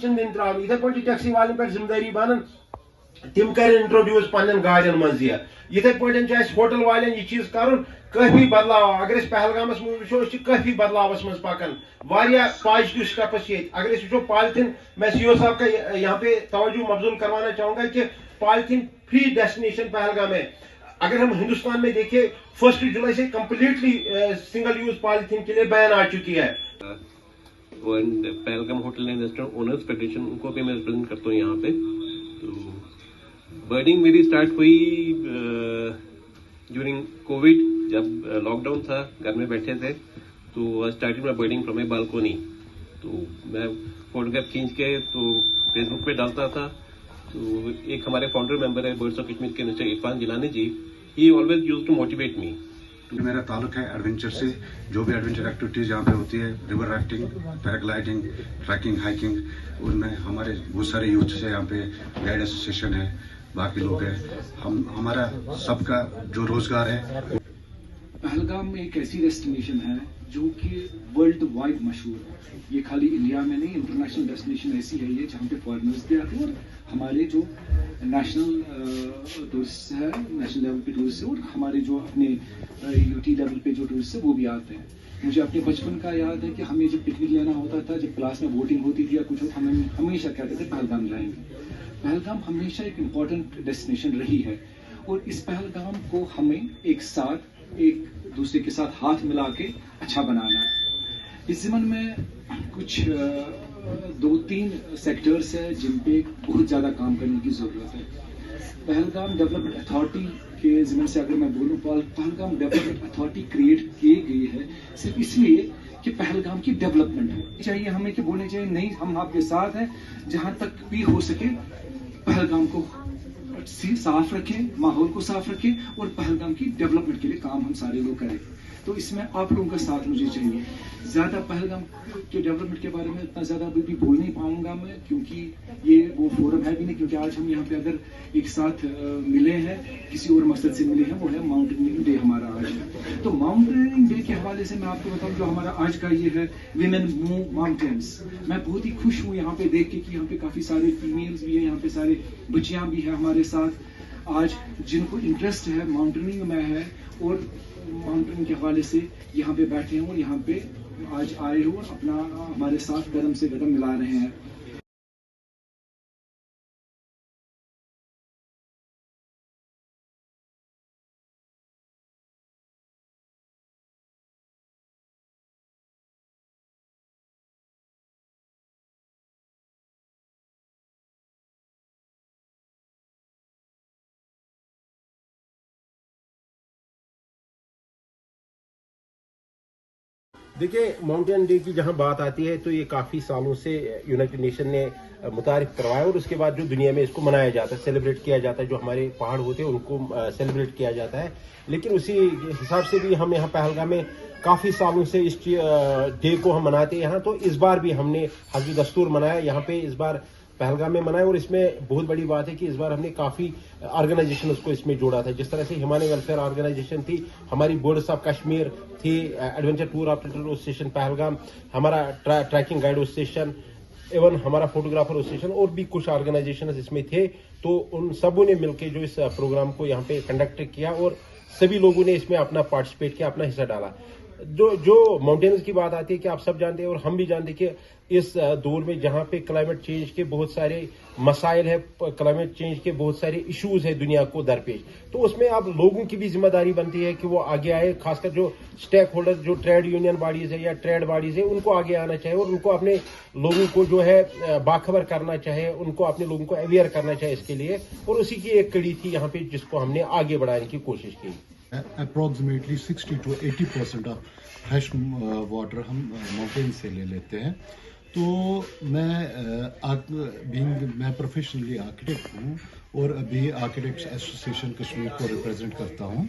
دن تراؤن اتھے پٲٹھۍ ٹیکسی والن پہ ذمہ داری بنان تم کر انٹروڈیوس پنن گاڑین مز یہ اتھے پٲٹھۍ ہوٹل والن یہ چیز کرن کافی بدلاو اگر اس پہلگامس مز وچھو کافی بدلاوس مز پکان واریاہ پازیٹو سٹیپس یہ اگر اس وچھو پالیتھین میں سی او صاحب کا یہاں پہ توجہ مبذول کروانا چاہوں گا کہ پالیتھین فری ڈیسٹینیشن پہلگام ہے. اگر ہم ہندوستان میں دیکھیں 1 جولائی سے کمپلیٹلی سنگل یوز پالیتھین کے لیے بین آ چکی ہے. Pahalgam hotel and restaurant owners federation ان کو بھی میں ریپرزینٹ کرتا ہوں یہاں پہ. تو برڈنگ میری اسٹارٹ ہوئی ڈیورنگ کووڈ جب لاک ڈاؤن تھا گھر میں بیٹھے تھے تو اسٹارٹنگ میں برڈنگ فرام اے بالکونی. تو میں فوٹوگراف کھینچ کے تو فیس بک پہ ڈالتا تھا. تو ایک ہمارے فاؤنڈر ممبر ہے برڈس آف کشمیر کے mister Irfan Jilani ji, he always uses to motivate me. میرا تعلق ہے ایڈونچر سے. جو بھی ایڈونچر ایکٹیویٹیز یہاں پہ ہوتی ہے river rafting, paragliding, tracking, hiking, ان میں ہمارے بہت سارے یوتھ سے یہاں پہ گائیڈ ایسوسیشن ہے, باقی لوگ ہیں. ہمارا سب کا جو روزگار ہے. پہلگام ایک ایسی ڈیسٹینیشن ہے جو کہ ورلڈ وائڈ مشہور ہے. یہ خالی انڈیا میں نہیں, انٹرنیشنل ڈیسٹینیشن ایسی ہے یہ جہاں پہ فارنرز بھی آتے ہیں اور ہمارے جو نیشنل ٹورسٹ ہے, نیشنل لیول پہ ٹورسٹ ہے, اور ہمارے جو اپنے یو ٹی لیول پہ جو ٹورسٹ ہے وہ بھی آتے ہیں. مجھے اپنے بچپن کا یاد ہے کہ ہمیں جب پکنک لینا ہوتا تھا, جب کلاس میں ووٹنگ ہوتی تھی یا کچھ, ہمیں ہمیشہ کہتے تھے پہلگام جائیں گے. پہلگام ہمیشہ ایک امپورٹنٹ ڈیسٹینیشن رہی ہے اور اس پہلگام کو ہمیں ایک ساتھ ایک دوسرے کے ساتھ ہاتھ ملا کے اچھا بنانا ہے. اس ضمن میں کچھ 2-3 سیکٹرز ہیں جن پہ بہت زیادہ کام کرنے کی ضرورت ہے. پہلگام ڈیولپمنٹ اتھارٹی کے ضمن سے اگر میں بولوں, پہلگام ڈیولپمنٹ اتھارٹی کریٹ کی گئی ہے صرف اس لیے کہ پہلگام کی ڈیولپمنٹ ہے. چاہیے ہمیں کہ بولنے چاہیے نہیں ہم آپ کے ساتھ ہیں, جہاں تک بھی ہو سکے پہلگام کو صاف رکھیں, ماحول کو صاف رکھیں اور پہلگام کی ڈیولپمنٹ کے لیے کام ہم سارے لوگ کریں. تو اس میں آپ لوگوں کا ساتھ مجھے چاہیے. زیادہ پہلگام کے ڈیولپمنٹ کے بارے میں اتنا زیادہ ابھی بھی بول نہیں پاؤں گا میں, کیونکہ یہ وہ فورم ہے بھی نہیں. کیونکہ آج ہم یہاں پہ اگر ایک ساتھ ملے ہیں, کسی اور مقصد سے ملے ہیں, وہ ہے ماؤنٹینئرنگ ڈے ہمارا آج ہے. تو ماؤنٹینئرنگ ڈے کے حوالے سے میں آپ کو بتاؤں جو ہمارا آج کا یہ ہے ویمن موو ماؤنٹینس. میں بہت ہی خوش ہوں یہاں پہ دیکھ کے کہ یہاں پہ کافی سارے فیمیلز بھی ہیں, یہاں پہ سارے بچیاں بھی ہیں ہمارے ساتھ آج جن کو انٹرسٹ ہے ماؤنٹینئرنگ میں ہے اور ماؤنٹینئرنگ کے حوالے سے یہاں پہ بیٹھے ہیں اور یہاں پہ آج آئے ہو اور اپنا ہمارے ساتھ قدم سے قدم ملا رہے ہیں. دیکھیے ماؤنٹین ڈے کی جہاں بات آتی ہے تو یہ کافی سالوں سے یونائٹڈ نیشن نے متعارف کروایا اور اس کے بعد جو دنیا میں اس کو منایا جاتا ہے, سیلیبریٹ کیا جاتا ہے. جو ہمارے پہاڑ ہوتے ہیں ان کو سیلیبریٹ کیا جاتا ہے. لیکن اسی حساب سے بھی ہم یہاں پہلگام میں کافی سالوں سے اس ڈے کو ہم مناتے ہیں یہاں. تو اس بار بھی ہم نے حسب دستور منایا یہاں پہ, اس بار پہلگام میں منایا. اور اس میں بہت بڑی بات ہے کہ اس بار ہم نے کافی آرگنائزیشن کو اس میں جوڑا تھا. جس طرح سے ہمانی ویلفیئر آرگنائزیشن تھی, ہماری برڈس آف کشمیر تھی, adventure tour operator association Pahalgam, ہمارا ٹریکنگ گائیڈ ایسوسیشن, ایون ہمارا فوٹوگرافر ایسوسیشن, اور بھی کچھ آرگنائزیشن اس میں تھے. تو ان سبوں نے مل کے جو اس پروگرام کو یہاں پہ کنڈکٹ کیا اور سبھی لوگوں نے اس میں اپنا پارٹیسپیٹ کیا, اپنا حصہ ڈالا. جو ماؤنٹینز کی بات آتی ہے کہ آپ سب جانتے ہیں اور ہم بھی جانتے ہیں کہ اس دور میں جہاں پہ کلائمیٹ چینج کے بہت سارے مسائل ہیں, کلائمیٹ چینج کے بہت سارے ایشوز ہیں دنیا کو درپیش, تو اس میں اب لوگوں کی بھی ذمہ داری بنتی ہے کہ وہ آگے آئے. خاص کر جو اسٹیک ہولڈر, جو ٹریڈ یونین باڈیز ہیں یا ٹریڈ باڈیز ہیں, ان کو آگے آنا چاہیے اور ان کو اپنے لوگوں کو جو ہے باخبر کرنا چاہے, ان کو اپنے لوگوں کو اویئر کرنا چاہیے اس کے لیے. اور اسی کی ایک کڑی تھی یہاں پہ جس کو ہم نے آگے بڑھانے کی کوشش کی. Approximately 60 to 80% of fresh water ہم ماؤنٹین سے لے لیتے ہیں. تو میں پروفیشنلی آرکیٹیکٹ ہوں اور ابھی آرکیٹیکٹس ایسوسیشن کشمیر کو ریپرزینٹ کرتا ہوں.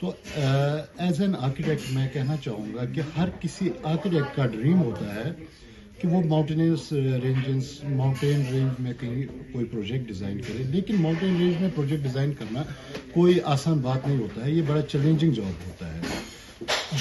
تو ایز این آرکیٹیکٹ میں کہنا چاہوں گا کہ ہر کسی آرکیٹیکٹ کا ڈریم ہوتا ہے کہ وہ ماؤنٹین رینج میں کہیں کوئی پروجیکٹ ڈیزائن کرے. لیکن ماؤنٹین رینج میں پروجیکٹ ڈیزائن کرنا کوئی آسان بات نہیں ہوتا ہے, یہ بڑا چیلنجنگ جاب ہوتا ہے.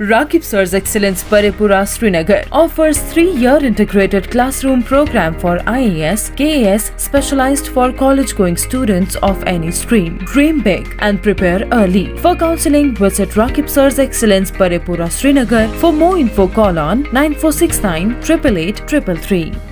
Rakib Sir's Excellence Parepura Srinagar offers 3-year integrated classroom program for IAS, KAS specialized for college-going students of any stream. Dream big and prepare early. For counseling, visit Rakib Sir's Excellence Parepura Srinagar. For more info, call on 9469 888 333.